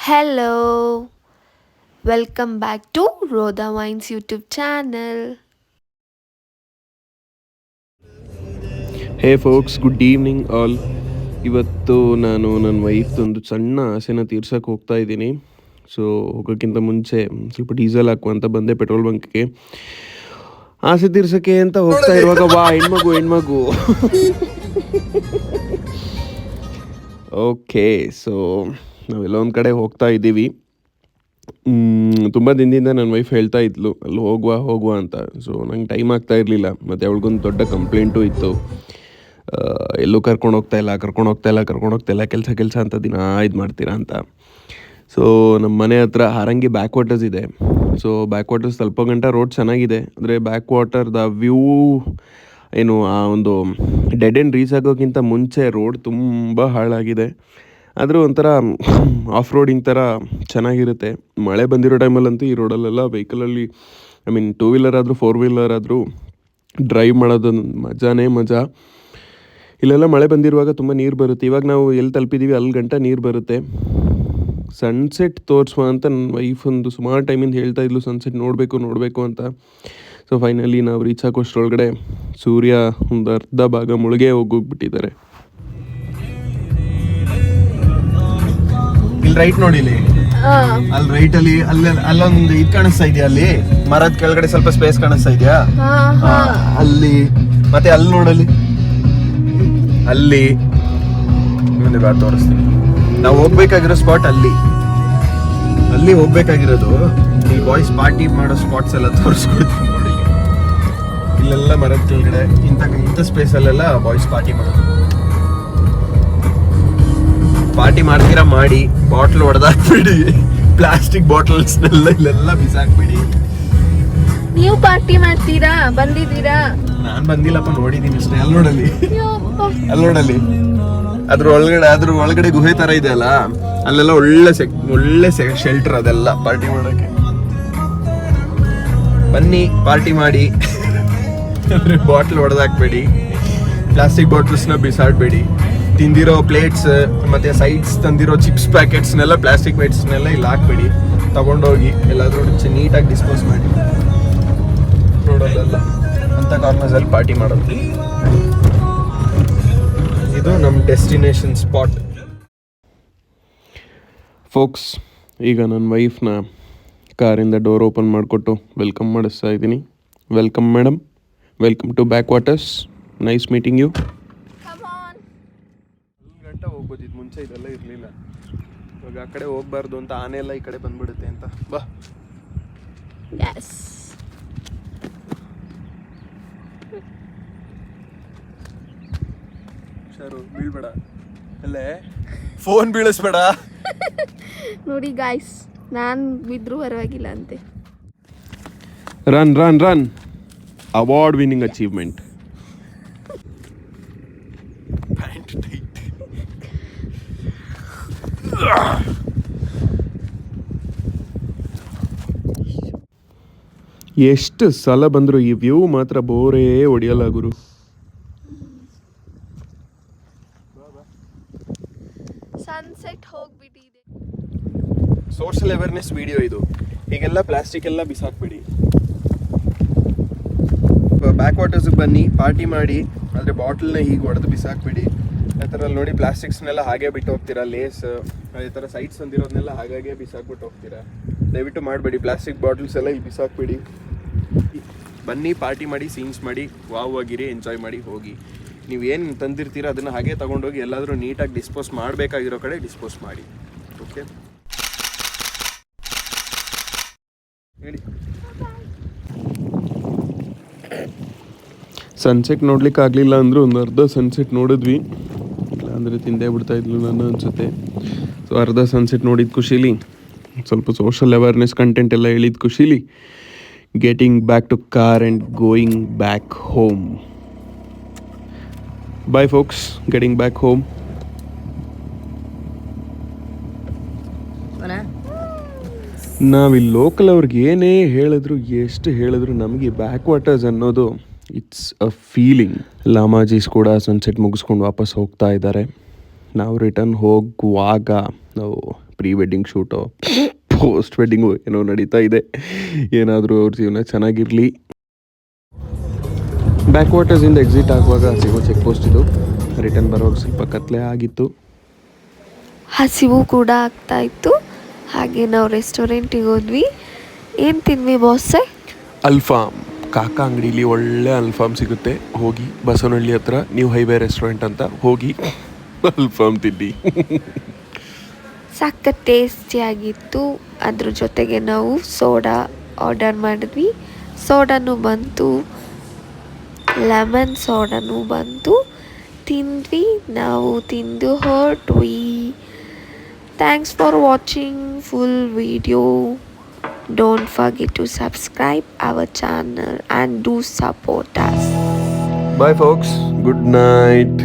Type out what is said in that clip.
Hello, welcome back to Rhoda Wines YouTube channel. Hey forks, good evening all. ಇವತ್ತು ನಾನು ನನ್ನ ವೈಫ್ದೊಂದು ಸಣ್ಣ ಆಸೆನ ತೀರ್ಸೋಕೆ ಹೋಗ್ತಾ ಇದ್ದೀನಿ. ಸೊ ಹೋಗೋಕ್ಕಿಂತ ಮುಂಚೆ ಸ್ವಲ್ಪ ಡೀಸೆಲ್ ಹಾಕುವಂತ ಬಂದೆ ಪೆಟ್ರೋಲ್ ಬಂಕ್ಗೆ. ಆಸೆ ತೀರ್ಸೋಕ್ಕೆ ಅಂತ ಹೋಗ್ತಾ ಇರುವಾಗ ಹೆಣ್ಮಗು ಓಕೆ, ಸೊ ನಾವೆಲ್ಲ ಒಂದು ಕಡೆ ಹೋಗ್ತಾ ಇದ್ದೀವಿ. ತುಂಬ ದಿನದಿಂದ ನನ್ನ ವೈಫ್ ಹೇಳ್ತಾ ಇದ್ಲು ಅಲ್ಲಿ ಹೋಗುವ ಅಂತ. ಸೊ ನಂಗೆ ಟೈಮ್ ಆಗ್ತಾ ಇರಲಿಲ್ಲ, ಮತ್ತು ಅವಳಿಗೊಂದು ದೊಡ್ಡ ಕಂಪ್ಲೇಂಟು ಇತ್ತು. ಎಲ್ಲೂ ಕರ್ಕೊಂಡು ಹೋಗ್ತಾ ಇಲ್ಲ, ಕೆಲಸ ಅಂತ ದಿನ ಇದು ಮಾಡ್ತೀರಾ ಅಂತ. ಸೊ ನಮ್ಮ ಮನೆ ಹತ್ರ ಹಾರಂಗಿ ಬ್ಯಾಕ್ ವಾಟರ್ಸ್ ಇದೆ. ಸೊ ಬ್ಯಾಕ್ ವಾಟರ್ಸ್ ತಲುಪೋ ಗಂಟ ರೋಡ್ ಚೆನ್ನಾಗಿದೆ, ಅಂದರೆ ಬ್ಯಾಕ್ ವಾಟರ್ದ ವ್ಯೂ ಏನು ಆ ಒಂದು ಡೆಡ್ ಎಂಡ್ ರೀಚ್ ಆಗೋಕ್ಕಿಂತ ಮುಂಚೆ ರೋಡ್ ತುಂಬ ಹಾಳಾಗಿದೆ. ಆದರೂ ಒಂಥರ ಆಫ್ ರೋಡಿಂಗ್ ಥರ ಚೆನ್ನಾಗಿರುತ್ತೆ. ಮಳೆ ಬಂದಿರೋ ಟೈಮಲ್ಲಂತೂ ಈ ರೋಡಲ್ಲೆಲ್ಲ ವೆಹಿಕಲಲ್ಲಿ ಟೂ ವೀಲರ್ ಆದರೂ ಫೋರ್ ವೀಲರ್ ಆದರೂ ಡ್ರೈವ್ ಮಾಡೋದೊಂದು ಮಜಾ. ಇಲ್ಲೆಲ್ಲ ಮಳೆ ಬಂದಿರುವಾಗ ತುಂಬ ನೀರು ಬರುತ್ತೆ. ಇವಾಗ ನಾವು ಎಲ್ಲಿ ತಲುಪಿದ್ದೀವಿ ಅಲ್ಲಿ ಗಂಟ ನೀರು ಬರುತ್ತೆ. ಸನ್ಸೆಟ್ ತೋರಿಸುವ ಅಂತ ನನ್ನ ವೈಫ್ ಒಂದು ಸುಮಾರು ಟೈಮಿಂದ ಹೇಳ್ತಾ ಇದ್ಲು, ಸನ್ಸೆಟ್ ನೋಡಬೇಕು ಅಂತ. ಸೊ ಫೈನಲಿ ನಾವು ರೀಚ್ ಆಗೋಷ್ಟರೊಳಗಡೆ ಸೂರ್ಯ ಒಂದು ಅರ್ಧ ಭಾಗ ಮುಳುಗೆ ಹೋಗ್ಬಿಟ್ಟಿದ್ದಾರೆ. ಇಲ್ಲಿ ರೈಟ್ ನೋಡಿ, ಅಲ್ಲಿ ರೈಟ್ ಅಲ್ಲಿ ಅಲ್ಲೊಂದು ಇದು ಕಾಣಿಸ್ತಾ ಇದೆಯಾ, ಅಲ್ಲಿ ಮರದ ಕೆಳಗಡೆ ಸ್ವಲ್ಪ ಸ್ಪೇಸ್ ಕಾಣಿಸ್ತಾ ಇದೆಯಾ, ಅಲ್ಲಿ ಮತ್ತೆ ಅಲ್ಲಿ ನೋಡಲಿ, ಅಲ್ಲಿ ತೋರಿಸ್ತೀನಿ. ನಾವು ಹೋಗ್ಬೇಕಾಗಿರೋ ಸ್ಪಾಟ್ ಅಲ್ಲಿ ಹೋಗ್ಬೇಕಾಗಿರೋದು. ಇಲ್ಲಿ ಬಾಯ್ಸ್ ಪಾರ್ಟಿ ಮಾಡೋ ಸ್ಪಾಟ್ಸ್ ಎಲ್ಲ ತೋರಿಸ್ಕೊಡ್ತೀನಿ ನೋಡಿ. ಇಲ್ಲೆಲ್ಲ ಮರದ ಕೆಳಗಡೆ ಇಂಥ ಸ್ಪೇಸ್ ಅಲ್ಲೆಲ್ಲ ಬಾಯ್ಸ್ ಪಾರ್ಟಿ ಮಾಡ್ತೀರಾ ಮಾಡಿ, ಬಾಟ್ಲ್ ಹೊಡೆದಾಕ್ಬಿಡಿ, ಪ್ಲಾಸ್ಟಿಕ್ ಬಾಟಲ್ಸ್ನೆಲ್ಲ ಇಲ್ಲೆಲ್ಲ ಬಿಸಾಕ್ಬಿಡಿ. ನೀವು ಪಾರ್ಟಿ ಮಾಡ್ತೀರಾ? ಬಂದಿದ್ದೀರಾ? ನಾನ್ ಬಂದಿಲ್ಲಪ್ಪ, ನೋಡಿದೀನಿ ಅಷ್ಟೇ. ಅಲ್ಲಿ ನೋಡಲಿ ಅದ್ರ ಒಳಗಡೆ ಗುಹೆ ತರ ಇದೆ ಅಲ್ಲ, ಅಲ್ಲೆಲ್ಲ ಒಳ್ಳೆ ಶೆಲ್ಟರ್, ಅದೆಲ್ಲ ಪಾರ್ಟಿ ಮಾಡಕ್ಕೆ. ಬನ್ನಿ ಪಾರ್ಟಿ ಮಾಡಿ. ಬಾಟ್ಲ್ ಹೊಡೆದಾಕ್ಬೇಡಿ, ಪ್ಲಾಸ್ಟಿಕ್ ಬಾಟಲ್ಸ್ನ ಬಿಸಾಡ್ಬೇಡಿ. ತಿಂದಿರೋ ಪ್ಲೇಟ್ಸ್ ಮತ್ತೆ ಸೈಡ್ಸ್ ತಂದಿರೋ ಚಿಪ್ಸ್ ಪ್ಯಾಕೆಟ್ಸ್ನೆಲ್ಲ, ಪ್ಲಾಸ್ಟಿಕ್ ಪ್ಯಾಕೆಟ್ಸ್ನೆಲ್ಲ ಇಲ್ಲಿ ಹಾಕ್ಬೇಡಿ. ತಗೊಂಡೋಗಿ ಎಲ್ಲಾದ್ರೂ ನೀಟಾಗಿ ಡಿಸ್ಪೋಸ್ ಮಾಡಿ. ನೋಡೋಲ್ಲ ಅಂತ ಕಾರ್ನರ್ಸಲ್ಲಿ ಪಾರ್ಟಿ ಮಾಡೋದು. ಇದು ನಮ್ಮ ಡೆಸ್ಟಿನೇಷನ್ ಸ್ಪಾಟ್. ಫೋಕ್ಸ್, ಈಗ ನನ್ನ ವೈಫ್ನ ಕಾರಿಂದ ಡೋರ್ ಓಪನ್ ಮಾಡಿಕೊಟ್ಟು ವೆಲ್ಕಮ್ ಮಾಡಿಸ್ತಾ ಇದ್ದೀನಿ. Welcome madam, welcome to backwaters, nice meeting you. ಗಂಟೆ ಹೋಗ್ಬೋದಿತ್ತು, ಮುಂಚೆ ಇದೆಲ್ಲ ಇರಲಿಲ್ಲ. ಇವಾಗ ಆ ಕಡೆ ಹೋಗ್ಬಾರ್ದು ಅಂತ, ಆನೆ ಎಲ್ಲ ಈ ಕಡೆ ಬಂದ್ಬಿಡುತ್ತೆ ಅಂತ. ಬಾ. ಬೀಳ್ಬೇಡ, ಅಲ್ಲೇ ಫೋನ್ ಬೀಳಿಸ್ಬೇಡ. ನೋಡಿ ಗಾಯ್ಸ್, ನಾನು ಬಿದ್ರೂ ಪರವಾಗಿಲ್ಲ ಅಂತೆ. Run award winning achievement. ಎಷ್ಟು ಸಲ ಬಂದ್ರು ಈ ವ್ಯೂ ಮಾತ್ರ ಬೋರೇ ಹೊಡೆಯಲ್ಲ ಗುರು. ಸನ್ಸೆಟ್ ಹೋಗ್ಬಿಟ್ಟಿದೆ. ಸೋಷಿಯಲ್ ಅವೇರ್ನೆಸ್ ವಿಡಿಯೋ ಇದು. ಹೀಗೆಲ್ಲ ಪ್ಲಾಸ್ಟಿಕ್ ಎಲ್ಲ ಬಿಸಾಕ್ಬಿಡಿ. ಬ್ಯಾಕ್ ವಾಟರ್ಸ್ಗೆ ಬನ್ನಿ, ಪಾರ್ಟಿ ಮಾಡಿ, ಆದರೆ ಬಾಟಲ್ನ ಹೀಗೆ ಹೊಡೆದು ಬಿಸಾಕ್ಬಿಡಿ. ಆ ಥರ ನೋಡಿ ಪ್ಲಾಸ್ಟಿಕ್ಸ್ನೆಲ್ಲ ಹಾಗೆ ಬಿಟ್ಟು ಹೋಗ್ತೀರಾ, ಲೇಸ್ ಈ ಥರ ಸೈಡ್ಸ್ ಅಂದಿರೋದನ್ನೆಲ್ಲ ಹಾಗಾಗಿ ಬಿಸಾಕ್ಬಿಟ್ಟು ಹೋಗ್ತೀರಾ. ದಯವಿಟ್ಟು ಮಾಡಬೇಡಿ. ಪ್ಲಾಸ್ಟಿಕ್ ಬಾಟಲ್ಸ್ ಎಲ್ಲ ಇಲ್ಲಿ ಬಿಸಾಕ್ಬಿಡಿ. ಬನ್ನಿ, ಪಾರ್ಟಿ ಮಾಡಿ, ಸೀನ್ಸ್ ಮಾಡಿ, ವಾವ್ ಆಗಿರಿ, ಎಂಜಾಯ್ ಮಾಡಿ ಹೋಗಿ. ನೀವೇನು ತಂದಿರ್ತೀರ ಅದನ್ನು ಹಾಗೆ ತೊಗೊಂಡೋಗಿ ಎಲ್ಲಾದರೂ ನೀಟಾಗಿ ಡಿಸ್ಪೋಸ್ ಮಾಡಬೇಕಾಗಿರೋ ಕಡೆ ಡಿಸ್ಪೋಸ್ ಮಾಡಿ. ಓಕೆ, ಹೇಳಿ. ಸನ್ಸೆಟ್ ನೋಡ್ಲಿಕ್ಕೆ ಆಗಲಿಲ್ಲ ಅಂದರೂ ಒಂದು ಅರ್ಧ ಸನ್ಸೆಟ್ ನೋಡಿದ್ವಿ. ಇಲ್ಲಾಂದರೆ ತಿಂದೇ ಬಿಡ್ತಾ ಇದ್ಲು ನಾನು ಅನಿಸುತ್ತೆ. ಸೊ ಅರ್ಧ ಸನ್ಸೆಟ್ ನೋಡಿದ ಖುಷಿಲಿ, ಸ್ವಲ್ಪ ಸೋಷಲ್ ಅವೇರ್ನೆಸ್ ಕಂಟೆಂಟ್ ಎಲ್ಲ ಹೇಳಿದ ಖುಷಿಲಿ, getting back to car and going back home. Bye folks, getting back home. ನಾವಿಲ್ಲಿ ಲೋಕಲ್ ಅವ್ರಿಗೆ ಏನೇ ಹೇಳಿದ್ರು, ಎಷ್ಟು ಹೇಳಿದ್ರು, ನಮಗೆ ಬ್ಯಾಕ್ ವಾಟರ್ಸ್ ಅನ್ನೋದು ಇಟ್ಸ್ ಅ ಫೀಲಿಂಗ್. ಲಾಮಾಜೀಸ್ ಕೂಡ ಸನ್ಸೆಟ್ ಮುಗಿಸ್ಕೊಂಡು ವಾಪಸ್ ಹೋಗ್ತಾ ಇದ್ದಾರೆ. ನಾವು ರಿಟರ್ನ್ ಹೋಗುವಾಗ ನಾವು pre wedding shoot post wedding ಏನೋ ನಡೀತಾ ಇದೆ. ಏನಾದರೂ ಅವ್ರ ಜೀವನ ಚೆನ್ನಾಗಿರಲಿ. ಬ್ಯಾಕ್ ವಾಟರ್ಸಿಂದ ಎಕ್ಸಿಟ್ ಆಗುವಾಗ ಸಿಗೋ ಚೆಕ್ ಪೋಸ್ಟ್ ಇದು. ರಿಟರ್ನ್ ಬರುವಾಗ ಸ್ವಲ್ಪ ಕತ್ಲೆ ಆಗಿತ್ತು. ಹಸಿವು ಕೂಡ ಆಗ್ತಾ ಇತ್ತು. ಹಾಗೆ ನಾವು ರೆಸ್ಟೋರೆಂಟಿಗೆ ಹೋದ್ವಿ. ಏನು ತಿಂದ್ವಿ ಬಾಸೆ? ಅಲ್ಫಾಮ್ ಕಾಕಾ ಅಂಗಡೀಲಿ ಒಳ್ಳೆ ಅಲ್ಫಾಮ್ ಸಿಗುತ್ತೆ. ಹೋಗಿ ಬಸವನಹಳ್ಳಿ ಹತ್ರ ನ್ಯೂ ಹೈವೇ ರೆಸ್ಟೋರೆಂಟ್ ಅಂತ ಹೋಗಿ ಅಲ್ಫಾಮ್ ತಿನ್ನಿ. ಸಖತ್ ಟೇಸ್ಟಿಯಾಗಿತ್ತು. ಅದ್ರ ಜೊತೆಗೆ ನಾವು ಸೋಡಾ ಆರ್ಡರ್ ಮಾಡಿದ್ವಿ. ಸೋಡಾನು ಬಂತು, ಲೆಮನ್ ಸೋಡಾನು ಬಂತು. ತಿಂದ್ವಿ. ನಾವು ತಿಂದು ಹೊರಟ್ವಿ. Thanks for watching full video. Don't forget to subscribe our channel and do support us. Bye folks. Good night.